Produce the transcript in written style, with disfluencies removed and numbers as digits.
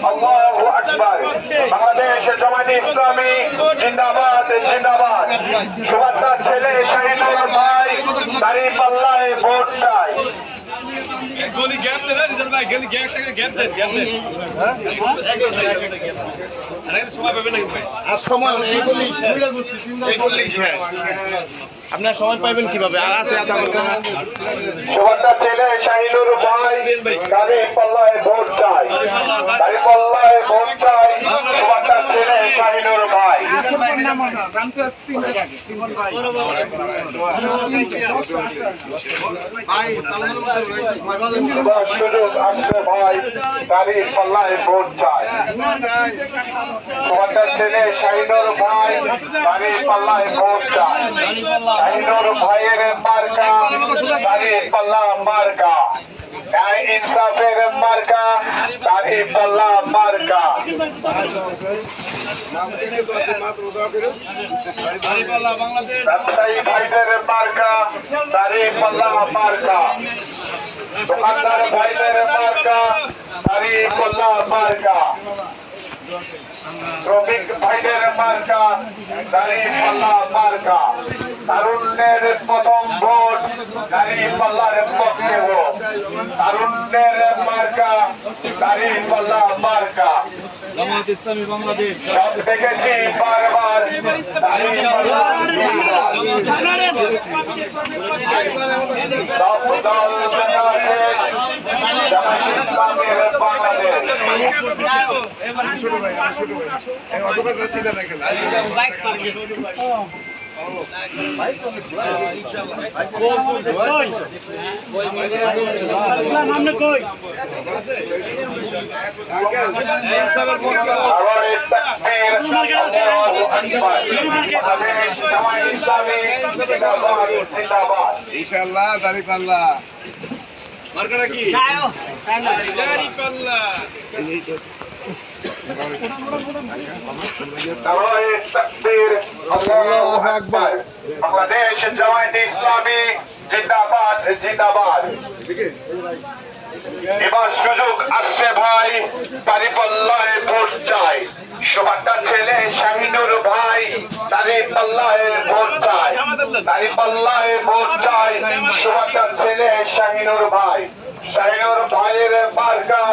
আল্লাহু আকবার। বাংলাদেশ জামায়াতে ইসলামী জিন্দাবাদ জিন্দাবাদ। সুবাতার ছেলে শাহিনুর ভাই দাঁড়িপাল্লায় ভোট চাই। गोली गैप दे रिजल भाई गोली गैप दे अरे সময় পাবেন নাকি ভাই আর সময় এই বলি দুইটা গুছি তিনটা বললেই শেষ আপনারা সময় পাবেন কিভাবে আর আছে আধা ঘন্টা সুবাতার ছেলে শাহিনুর ভাই দাঁড়িপাল্লায় ভোট চাই। দাঁড়িপাল্লায় ভোট চাই। সুবাতার ছেলে শাহিনুর ভাই। সুযোগ আসছে ভাই দাঁড়িপাল্লায় ভোট চাই। সুবাতার ছেলে শাহিনুর ভাই দাঁড়িপাল্লায় ভোট চাই। শাহিনুর ভাইয়ের মার্কা দাঁড়িপাল্লা মার্কা। ন্যায় ইনসাফের মার্কা দাঁড়িপাল্লা মার্কা। ব্যবসায়ী ভাইদের মার্কা দাঁড়িপাল্লা মার্কা। দোকানদার ভাইদের মার্কা দাঁড়িপাল্লা মার্কা। শ্রমিক ভাইদের মার্কা দাঁড়িপাল্লা মার্কা। তারুণ্যের প্রথম ভোট দাঁড়িপাল্লার পক্ষে হোক। তারুণ্যের মার্কা দাঁড়িপাল্লা মার্কা। জামায়াত ইসলামী বাংলাদেশ সব দেখেছি বারবার দাঁড়িপাল্লা সব দল দেখা শেষ জামায়াত ইসলামের বাংলাদেশ। ইনশাআল্লাহ দাঁড়িপাল্লা মার্কাটা কি দাঁড়িপাল্লা বাংলাদেশ জামায়াতে ইসলামী জিন্দাবাদ জিন্দাবাদ। এবার সুযোগ আসছে ভাই দাঁড়িপাল্লায় ভোট চাই। সুবাতার ছেলে শাহিনুর ভাই দাঁড়িপাল্লায় ভোট চাই। দাঁড়িপাল্লায় ভোট চাই। সুবাতার ছেলে শাহিনুর ভাই। শাহিনুর ভাইয়ের মার্কা